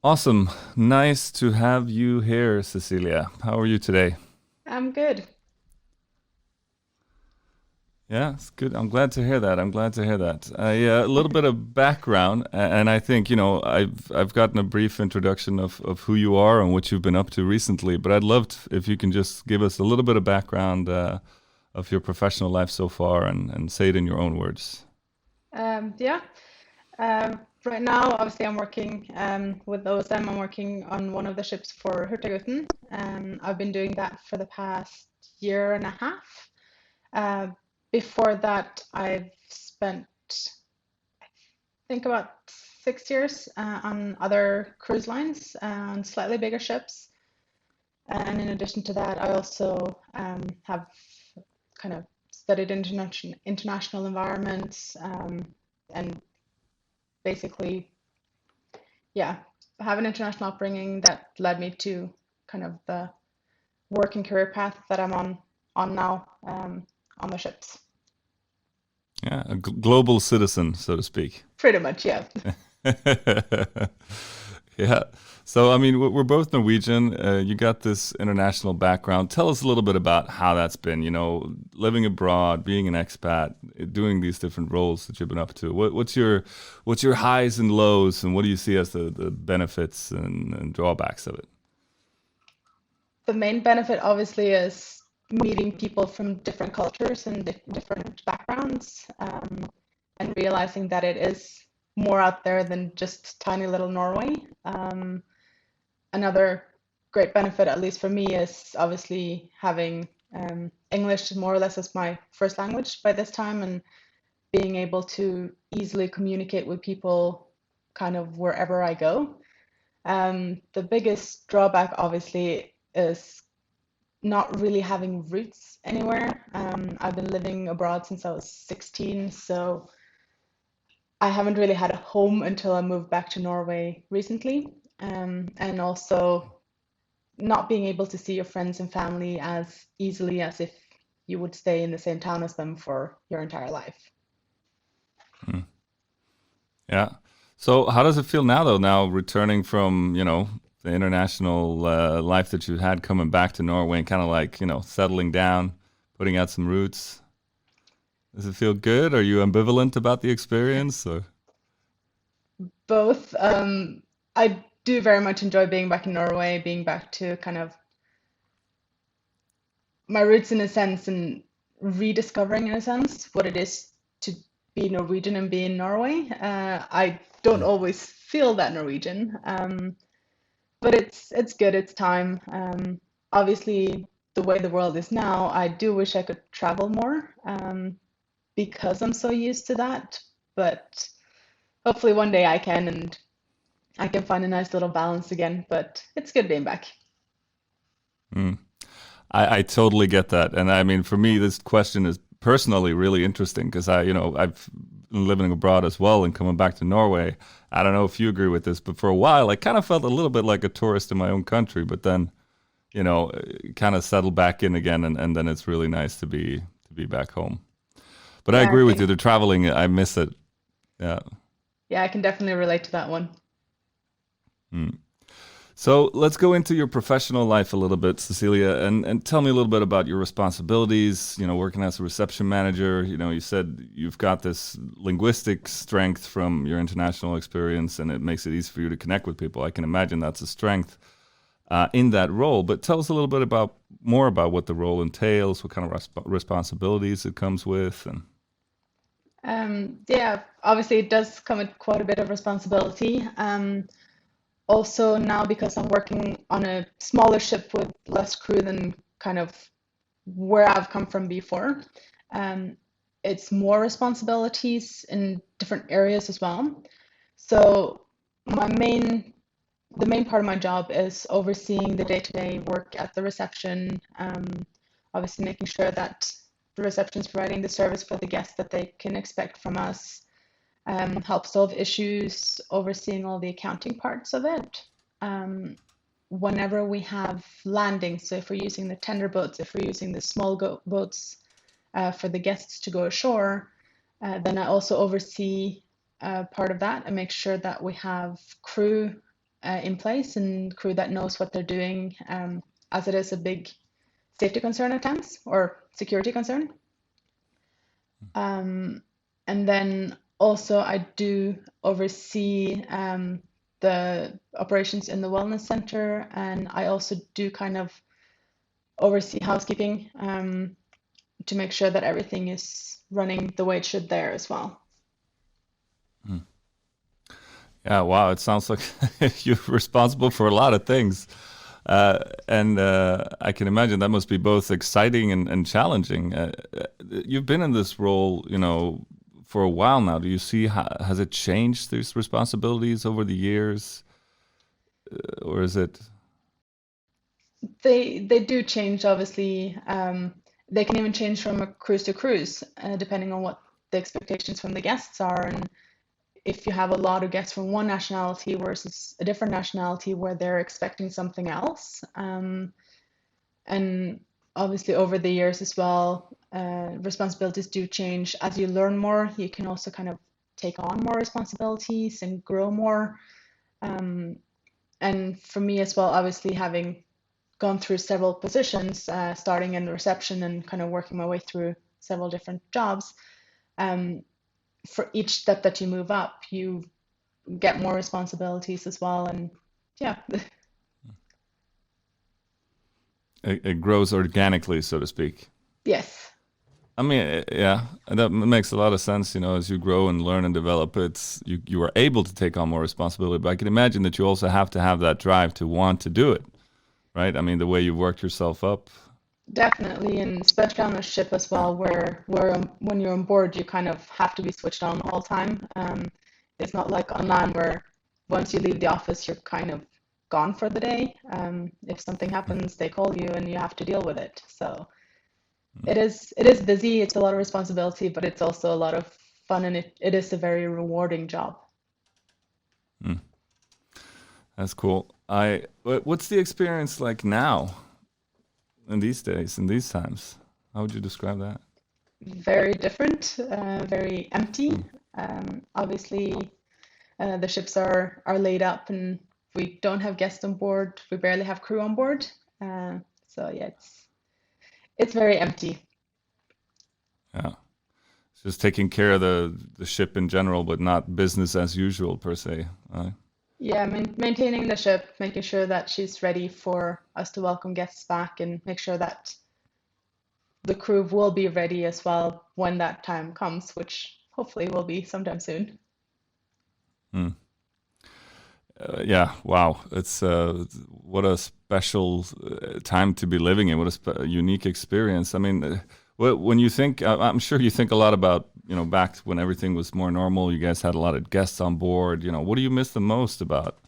Awesome. Nice to have you here, Cecilia. How are you today? I'm good. Yeah, it's good. I'm glad to hear that. I'm glad to hear that. A little bit of background, and I think I've gotten a brief introduction of who you are and what you've been up to recently. But I'd love if you can just give us a little bit of background of your professional life so far, and say it in your own words. Yeah. Right now, obviously, I'm working with OSM. I'm working on one of the ships for Hurtigruten. I've been doing that for the past year and a half. Uh, Before that, I've spent, I think, about 6 years on other cruise lines on slightly bigger ships. And in addition to that, I also have kind of studied international environments and basically, yeah, have an international upbringing that led me to kind of the working career path that I'm on now on the ships. Yeah, a global citizen, so to speak. Pretty much, yeah. Yeah. So, I mean, we're both Norwegian. You got this international background. Tell us a little bit about how that's been, living abroad, being an expat, doing these different roles that you've been up to. What's your highs and lows, and what do you see as the benefits and drawbacks of it? The main benefit obviously is meeting people from different cultures and different backgrounds, and realizing that it is more out there than just tiny little Norway. Another great benefit, at least for me, is obviously having English more or less as my first language by this time, and being able to easily communicate with people kind of wherever I go. The biggest drawback, obviously, is not really having roots anywhere. I've been living abroad since I was 16, so I haven't really had a home until I moved back to Norway recently. And also not being able to see your friends and family as easily as if you would stay in the same town as them for your entire life. Mm. Yeah. So, how does it feel now, though? Now returning from, the international life that you had, coming back to Norway and kind of like, settling down, putting out some roots. Does it feel good? Are you ambivalent about the experience? Or Both. I do very much enjoy being back in Norway, being back to kind of my roots in a sense, and rediscovering in a sense what it is to be Norwegian and be in Norway. I don't Mm. always feel that Norwegian, but it's good. It's time. Obviously, the way the world is now, I do wish I could travel more because I'm so used to that. But hopefully one day I can, and I can find a nice little balance again. But it's good being back. Mm. I totally get that, and I mean, for me, this question is personally really interesting because I've been living abroad as well and coming back to Norway. I don't know if you agree with this, but for a while, I kind of felt a little bit like a tourist in my own country. But then, kind of settled back in again, and then it's really nice to be back home. But I Yeah, I agree with you. think. The traveling, I miss it. Yeah. Yeah, I can definitely relate to that one. Mm. So let's go into your professional life a little bit, Cecilia, and tell me a little bit about your responsibilities. Working as a reception manager. You said you've got this linguistic strength from your international experience, and it makes it easy for you to connect with people. I can imagine that's a strength in that role. But tell us a little bit more about what the role entails, what kind of responsibilities it comes with, and Yeah, obviously it does come with quite a bit of responsibility. Also now because I'm working on a smaller ship with less crew than kind of where I've come from before, um, it's more responsibilities in different areas as well. So my main the main part of my job is overseeing the day-to-day work at the reception, obviously making sure that the reception is providing the service for the guests that they can expect from us, help solve issues, overseeing all the accounting parts of it. Um, Whenever we have landings, so if we're using the tender boats, if we're using the small boats for the guests to go ashore, then I also oversee part of that and make sure that we have crew in place and crew that knows what they're doing, as it is a big safety concern at times or security concern. And then also I do oversee the operations in the wellness center, and I also do kind of oversee housekeeping to make sure that everything is running the way it should there as well. Yeah, wow, it sounds like you're responsible for a lot of things. And I can imagine that must be both exciting and challenging. You've been in this role, for a while now. Do you see has it changed these responsibilities over the years, or is it? They do change, obviously. They can even change from a cruise to cruise, depending on what the expectations from the guests are. And if you have a lot of guests from one nationality versus a different nationality where they're expecting something else. And obviously over the years as well, responsibilities do change. As you learn more, you can also kind of take on more responsibilities and grow more. And for me as well, obviously having gone through several positions, starting in the reception and kind of working my way through several different jobs. For each step that you move up, you get more responsibilities as well. And yeah, It grows organically, so to speak. yes, I mean, yeah, that makes a lot of sense. As you grow and learn and develop, you are able to take on more responsibility. But I can imagine that you also have to have that drive to want to do it, right? I mean, the way you worked yourself up. definitely. And especially on a ship as well, where when you're on board, you kind of have to be switched on the whole time. It's not like on land where once you leave the office, you're kind of gone for the day. If something happens, they call you and you have to deal with it. So it is busy, it's a lot of responsibility, but it's also a lot of fun, and it is a very rewarding job. Mm, that's cool. What's the experience like now in these days, in these times? How would you describe that? Very different, very empty. Mm, Obviously, the ships are laid up, and we don't have guests on board. We barely have crew on board. So yeah, it's very empty. yeah. It's just taking care of the ship in general, but not business as usual per se. Yeah, maintaining the ship, making sure that she's ready for us to welcome guests back, and make sure that the crew will be ready as well when that time comes, which hopefully will be sometime soon. Mm. Yeah, wow. It's what a special time to be living in. What a unique experience. I mean, when you think, I'm sure you think a lot about, back when everything was more normal. You guys had a lot of guests on board. What do you miss the most about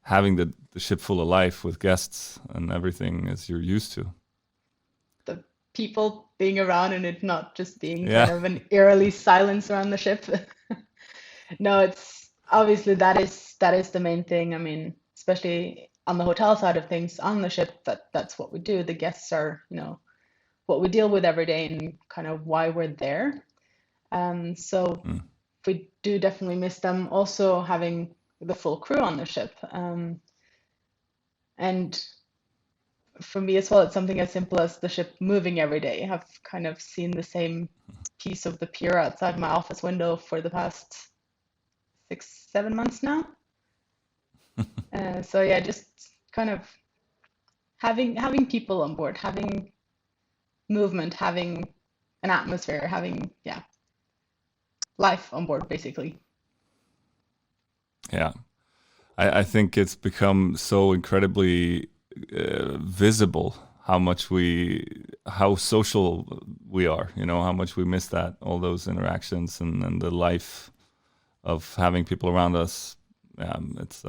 having the ship full of life with guests and everything as you're used to? The people being around and it not just being kind Yeah. of an eerily silence around the ship. No, it's obviously that is the main thing. I mean, especially on the hotel side of things on the ship, that's what we do. The guests are, what we deal with every day and kind of why we're there. So Mm. we do definitely miss them. Also having the full crew on the ship. And for me as well, it's something as simple as the ship moving every day. I've kind of seen the same piece of the pier outside my office window for the past 6, 7 months now. So yeah, just kind of having people on board, having movement, having an atmosphere, having life on board basically. Yeah. I think it's become so incredibly visible how social we are, how much we miss that, all those interactions and the life of having people around us. It's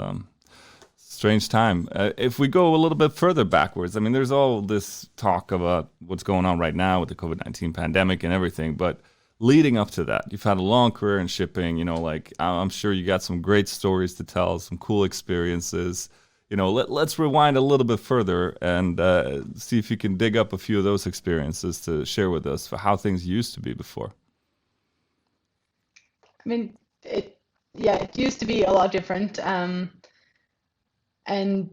strange time. If we go a little bit further backwards, I mean, there's all this talk about what's going on right now with the COVID-19 pandemic and everything, but leading up to that, you've had a long career in shipping. Like I'm sure you got some great stories to tell, some cool experiences. Let's rewind a little bit further and see if you can dig up a few of those experiences to share with us for how things used to be before. I mean, it used to be a lot different. And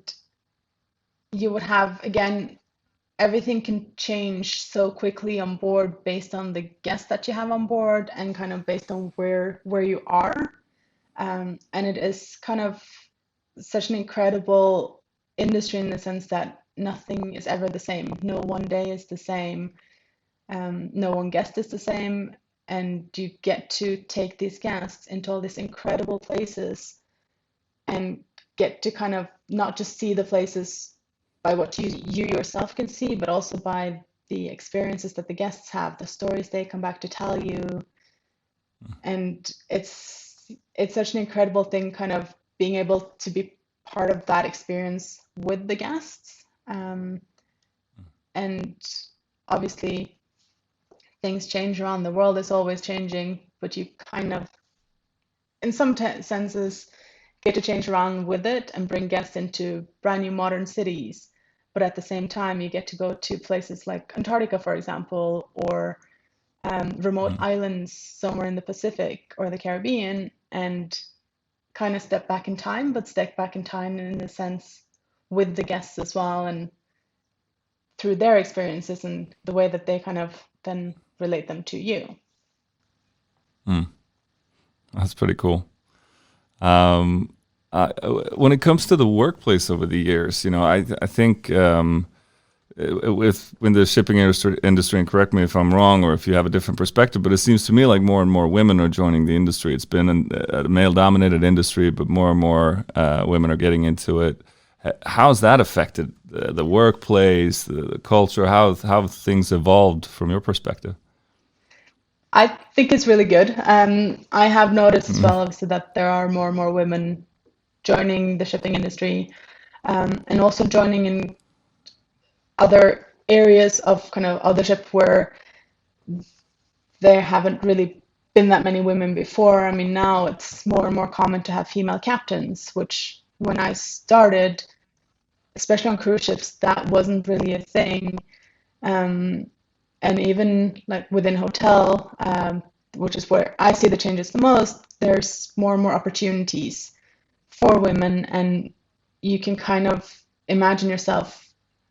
you would have, again, everything can change so quickly on board based on the guests that you have on board and kind of based on where you are. And it is kind of such an incredible industry in the sense that nothing is ever the same. No one day is the same. No one guest is the same. And you get to take these guests into all these incredible places and get to kind of not just see the places by what you yourself can see, but also by the experiences that the guests have, the stories they come back to tell you. And it's such an incredible thing, kind of being able to be part of that experience with the guests. And obviously, things change around the world, is always changing, but you kind of, in some senses, get to change around with it and bring guests into brand new modern cities. But at the same time, you get to go to places like Antarctica, for example, or remote Mm. islands somewhere in the Pacific or the Caribbean, and kind of step back in time, but step back in time in the sense with the guests as well, and through their experiences and the way that they kind of then relate them to you. Mm. That's pretty cool. Um, when it comes to the workplace over the years, I think with in the shipping industry, and correct me if I'm wrong or if you have a different perspective, but it seems to me like more and more women are joining the industry. It's been a male-dominated industry, but more and more women are getting into it. How's that affected the workplace, the culture? How have things evolved from your perspective? I think it's really good. I have noticed as Mm. well, obviously, that there are more and more women joining the shipping industry, and also joining in other areas of kind of othership where there haven't really been that many women before. I mean, now it's more and more common to have female captains, which when I started, especially on cruise ships, that wasn't really a thing. Um, and even like within hotel, which is where I see the changes the most, there's more and more opportunities for women, and you can kind of imagine yourself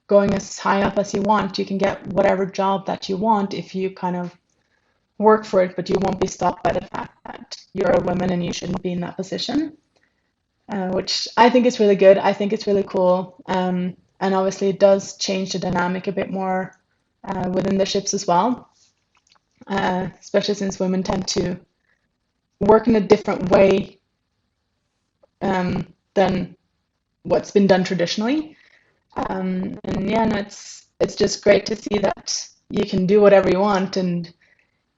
going as high up as you want. You can get whatever job that you want if you kind of work for it, but you won't be stopped by the fact that you're a woman and you shouldn't be in that position, which I think is really good. I think it's really cool. And obviously, it does change the dynamic a bit more within the ships as well, especially since women tend to work in a different way than what's been done traditionally. And yeah, no, it's just great to see that you can do whatever you want, and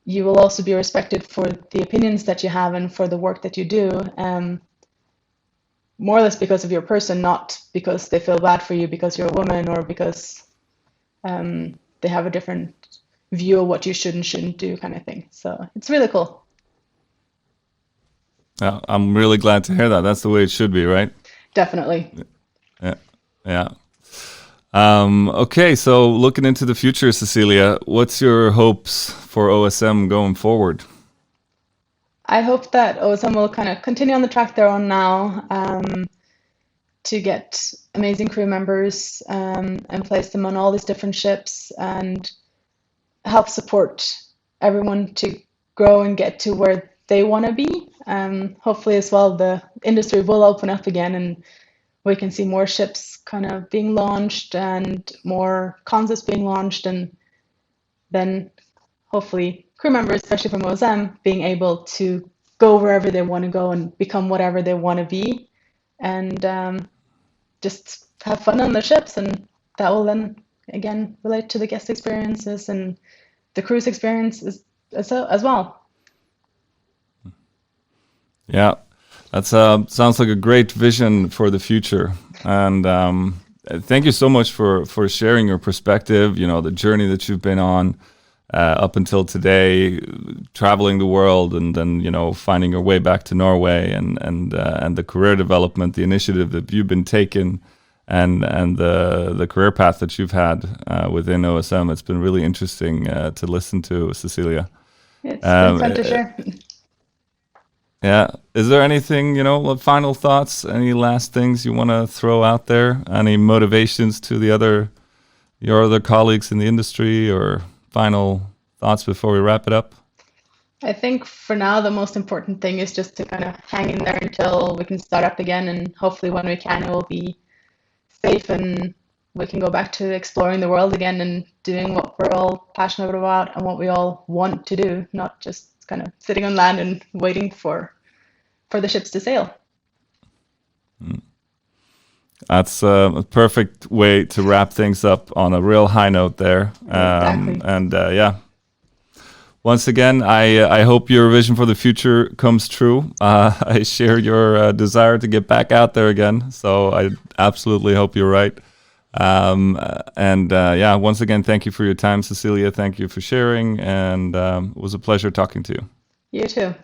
you will also be respected for the opinions that you have and for the work that you do, more or less because of your person, not because they feel bad for you because you're a woman or because they have a different view of what you should and shouldn't do, kind of thing. So it's really cool. I'm really glad to hear that. That's the way it should be, right? Definitely. Yeah, yeah. Okay, so looking into the future, Cecilia, what's your hopes for OSM going forward? I hope that OSM will kind of continue on the track they're on now, to get amazing crew members, and place them on all these different ships and help support everyone to grow and get to where they want to be. Hopefully, as well, the industry will open up again and we can see more ships kind of being launched and more concepts being launched, and then hopefully crew members, especially from OSM, being able to go wherever they want to go and become whatever they want to be, and just have fun on the ships, and that will then again relate to the guest experiences and the cruise experience as well. Yeah, that's sounds like a great vision for the future. And thank you so much for sharing your perspective. The journey that you've been on up until today, traveling the world, and then finding your way back to Norway, and the career development, the initiative that you've been taking, and the career path that you've had within OSM. It's been really interesting to listen to, Cecilia. It's been Um, fun to share. Yeah. Is there anything, final thoughts, any last things you want to throw out there? Any motivations to your other colleagues in the industry, or final thoughts before we wrap it up? I think for now, the most important thing is just to kind of hang in there until we can start up again. And hopefully, when we can, it will be safe and we can go back to exploring the world again and doing what we're all passionate about and what we all want to do, not just kind of sitting on land and waiting for the ships to sail. That's a perfect way to wrap things up on a real high note there. Exactly. And yeah, once again, I hope your vision for the future comes true. I share your desire to get back out there again. So I absolutely hope you're right. And yeah, once again, thank you for your time, Cecilia. Thank you for sharing. And it was a pleasure talking to you. You too.